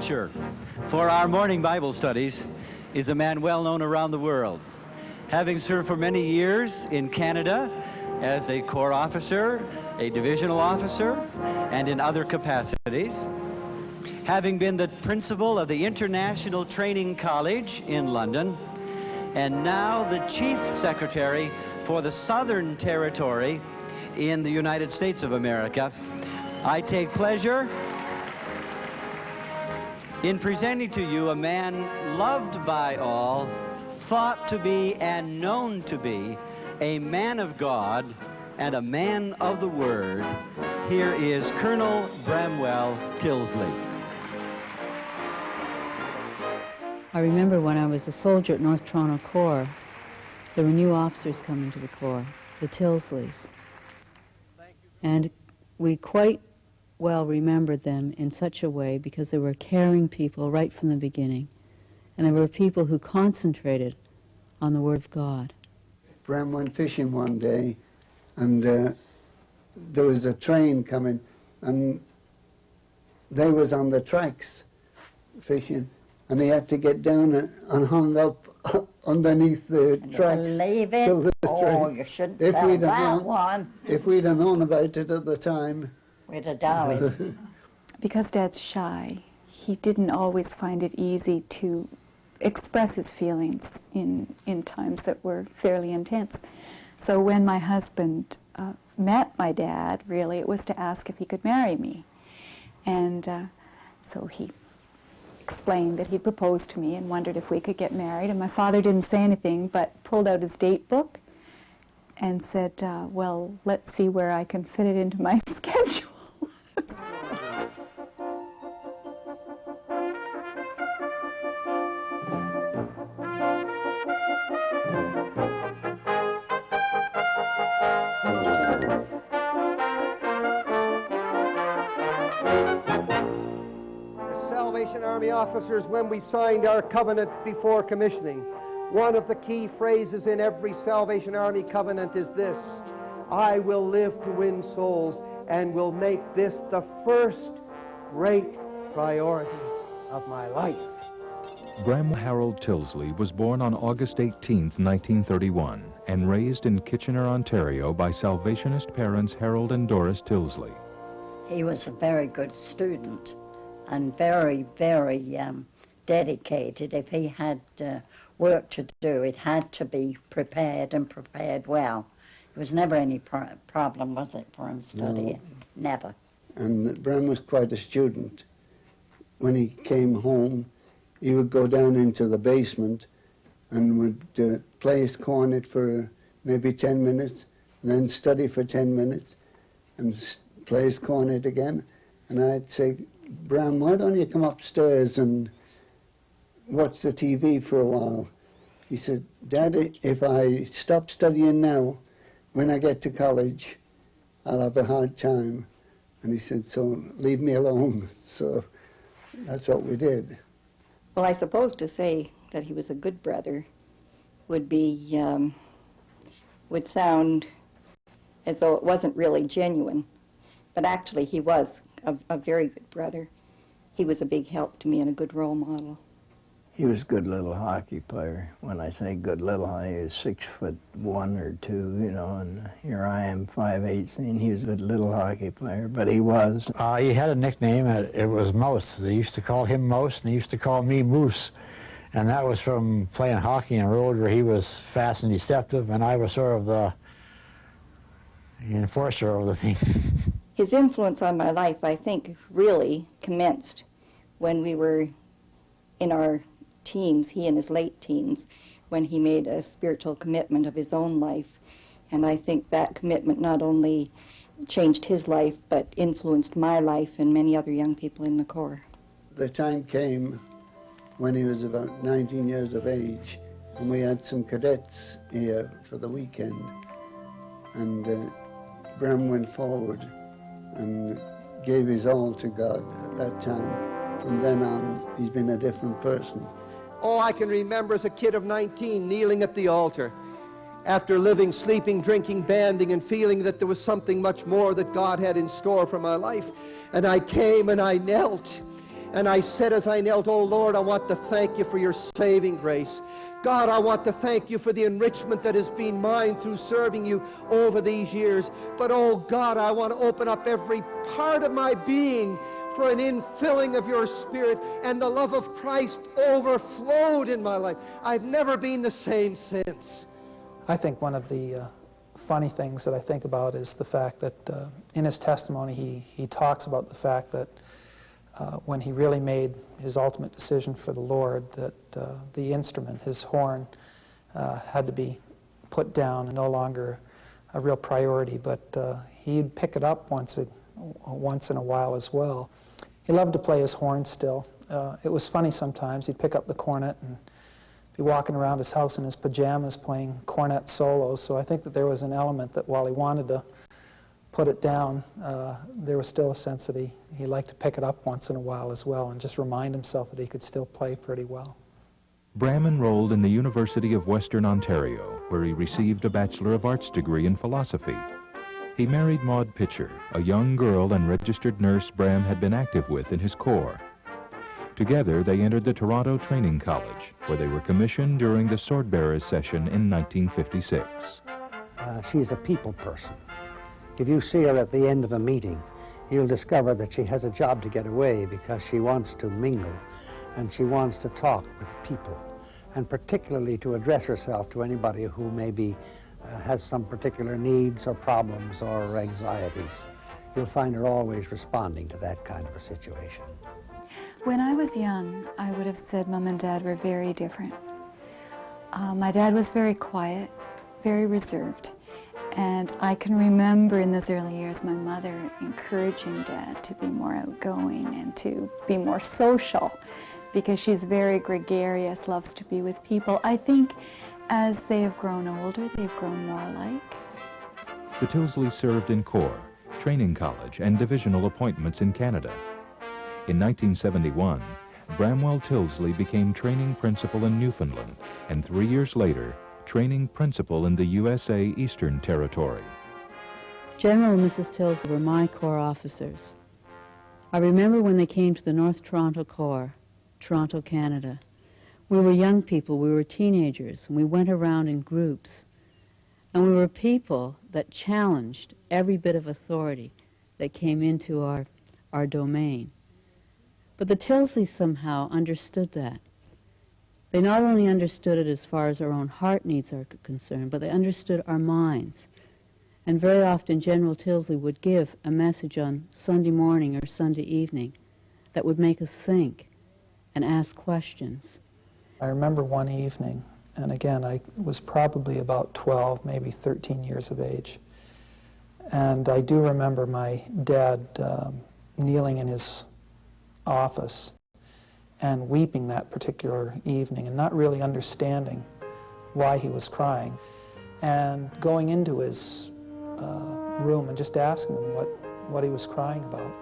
teacher for our morning Bible studies is a man well known around the world. Having served for many years in Canada as a corps officer, a divisional officer, and in other capacities. Having been the principal of the International Training College in London, and now the Chief Secretary for the Southern Territory in the United States of America, I take pleasure in presenting to you a man loved by all, thought to be and known to be a man of God and a man of the Word. Here is Colonel Bramwell Tillsly. I remember when I was a soldier at North Toronto Corps, there were new officers coming to the Corps, the Tillslys. And we quite well remembered them in such a way because they were caring people right from the beginning. And there were people who concentrated on the Word of God. Bram went fishing one day, and there was a train coming, and they was on the tracks fishing, and he had to get down and hung up underneath the tracks. Believe it? Till the Oh, train. you shouldn't tell that one. If we'd have known about it at the time. We'd have died. Because Dad's shy, he didn't always find it easy to express his feelings in times that were fairly intense. So when my husband met my dad, really, it was to ask if he could marry me. And so he explained that he'd proposed to me and wondered if we could get married. And my father didn't say anything, but pulled out his date book and said, well, let's see where I can fit it into my schedule. Salvation Army officers, when we signed our covenant before commissioning, one of the key phrases in every Salvation Army covenant is this: I will live to win souls and will make this the first great priority of my life. Bramwell Harold Tillsly was born on August 18, 1931, and raised in Kitchener, Ontario by Salvationist parents Harold and Doris Tillsly. He was a very good student and very, very dedicated. If he had work to do, it had to be prepared and prepared well. There was never any problem, was it, for him studying? No. Never. And Bram was quite a student. When he came home, he would go down into the basement and would play his cornet for maybe 10 minutes, and then study for 10 minutes, and play his cornet again. And I'd say, Bram, why don't you come upstairs and watch the TV for a while? He said, Daddy, if I stop studying now, when I get to college, I'll have a hard time. And he said, so leave me alone. So that's what we did. Well, I suppose to say that he was a good brother would be, would sound as though it wasn't really genuine. But actually he was a very good brother. He was a big help to me and a good role model. He was a good little hockey player. When I say good little, he was 6'1" or 2", you know, and here I am 5'8", and he was a good little hockey player, but he was. He had a nickname, it was Mouse. They used to call him Mouse, and they used to call me Moose. And that was from playing hockey on the road where he was fast and deceptive, and I was sort of the enforcer of the thing. His influence on my life, I think, really commenced when we were in our teens, he in his late teens, when he made a spiritual commitment of his own life. And I think that commitment not only changed his life, but influenced my life and many other young people in the Corps. The time came when he was about 19 years of age, and we had some cadets here for the weekend. And Bram went forward and gave his all to God at that time. From then on, he's been a different person. All I can remember as a kid of 19 kneeling at the altar after living, sleeping, drinking, banding, and feeling that there was something much more that God had in store for my life. And I came and I knelt, And I said as I knelt, oh Lord, I want to thank you for your saving grace. God, I want to thank you for the enrichment that has been mine through serving you over these years. But oh God, I want to open up every part of my being for an infilling of your Spirit, and the love of Christ overflowed in my life. I've never been the same since. I think one of the funny things that I think about is the fact that in his testimony he talks about the fact that when he really made his ultimate decision for the Lord, that the instrument, his horn, had to be put down and no longer a real priority, but he'd pick it up once in a while as well. He loved to play his horn still. It was funny sometimes. He'd pick up the cornet and be walking around his house in his pajamas playing cornet solos, so I think that there was an element that while he wanted to put it down, there was still a sense that he liked to pick it up once in a while as well and just remind himself that he could still play pretty well. Bram enrolled in the University of Western Ontario, where he received a Bachelor of Arts degree in philosophy. He married Maud Pitcher, a young girl and registered nurse Bram had been active with in his corps. Together, they entered the Toronto Training College, where they were commissioned during the Swordbearers session in 1956. She's a people person. If you see her at the end of a meeting, you'll discover that she has a job to get away because she wants to mingle and she wants to talk with people, and particularly to address herself to anybody who maybe has some particular needs or problems or anxieties. You'll find her always responding to that kind of a situation. When I was young, I would have said Mom and Dad were very different. My dad was very quiet, very reserved, and I can remember in those early years my mother encouraging Dad to be more outgoing and to be more social, because she's very gregarious, loves to be with people. I think as they have grown older, they've grown more alike. The Tillslys served in corps, training college, and divisional appointments in Canada. In 1971, Bramwell Tillsly became training principal in Newfoundland, and 3 years later, training principal in the USA Eastern Territory. General and Mrs. Tillsly were my corps officers. I remember when they came to the North Toronto Corps, Toronto, Canada. We were young people, we were teenagers, and we went around in groups. And we were people that challenged every bit of authority that came into our domain. But the Tillslys somehow understood that. They not only understood it as far as our own heart needs are concerned, but they understood our minds. And very often General Tillsly would give a message on Sunday morning or Sunday evening that would make us think and ask questions. I remember one evening, and again, I was probably about 12, maybe 13 years of age. And I do remember my dad kneeling in his office and weeping that particular evening and not really understanding why he was crying, and going into his room and just asking him what he was crying about.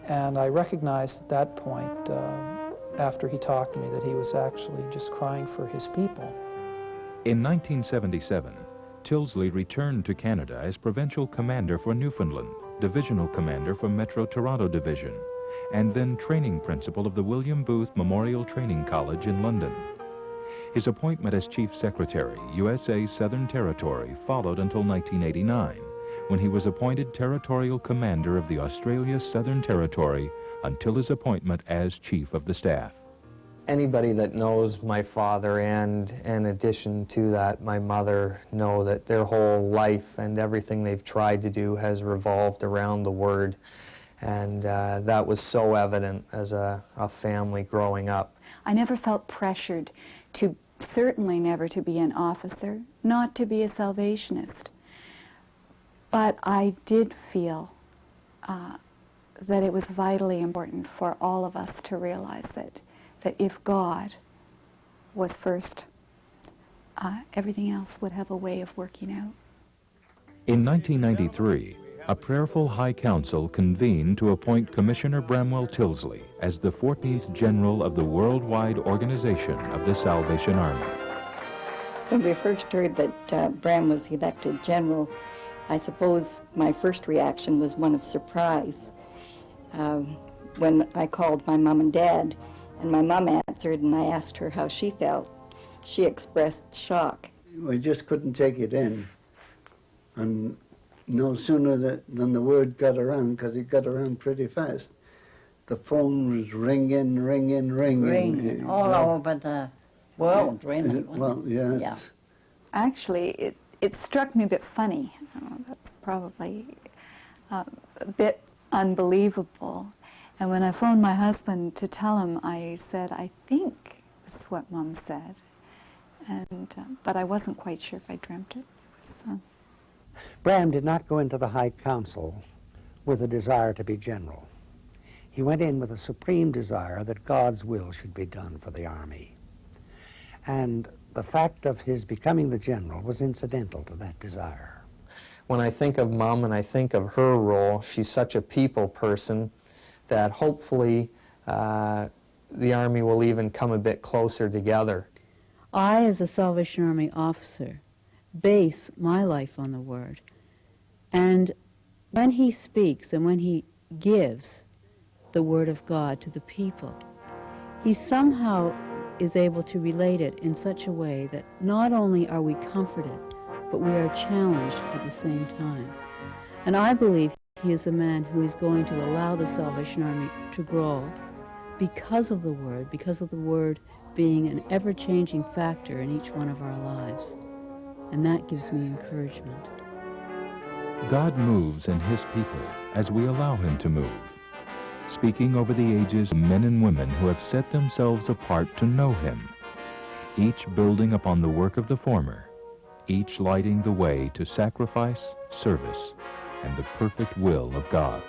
And I recognized at that point, after he talked to me, that he was actually just crying for his people. In 1977, Tillsly returned to Canada as Provincial Commander for Newfoundland, Divisional Commander for Metro Toronto Division, and then Training Principal of the William Booth Memorial Training College in London. His appointment as Chief Secretary, USA Southern Territory, followed until 1989, when he was appointed Territorial Commander of the Australia Southern Territory until his appointment as Chief of the Staff. Anybody that knows my father and, in addition to that, my mother, know that their whole life and everything they've tried to do has revolved around the Word. And that was so evident as a family growing up. I never felt pressured to, certainly never to be an officer, not to be a Salvationist. But I did feel that it was vitally important for all of us to realize that if God was first, everything else would have a way of working out. In 1993, a prayerful High Council convened to appoint Commissioner Bramwell Tillsly as the 14th General of the Worldwide Organization of the Salvation Army. When we first heard that Bram was elected general, I suppose my first reaction was one of surprise. when I called my mom and dad, and my mom answered, and I asked her how she felt, she expressed shock. We just couldn't take it in. And no sooner than the word got around, because it got around pretty fast, the phone was ringing. Ringing all over the world, really. Well, yes. Yeah. Actually, it struck me a bit funny. That's probably a bit unbelievable. And when I phoned my husband to tell him, I said, I think this is what Mom said. And, but I wasn't quite sure if I dreamt it. So. Bram did not go into the High Council with a desire to be general. He went in with a supreme desire that God's will should be done for the Army. And the fact of his becoming the general was incidental to that desire. When I think of Mom and I think of her role, she's such a people person that hopefully the Army will even come a bit closer together. I, as a Salvation Army officer, base my life on the Word. And when he speaks and when he gives the Word of God to the people, he somehow is able to relate it in such a way that not only are we comforted, but we are challenged at the same time. And I believe he is a man who is going to allow the Salvation Army to grow because of the Word being an ever-changing factor in each one of our lives. And that gives me encouragement. God moves in His people as we allow Him to move, speaking over the ages of men and women who have set themselves apart to know Him, each building upon the work of the former, each lighting the way to sacrifice, service, and the perfect will of God.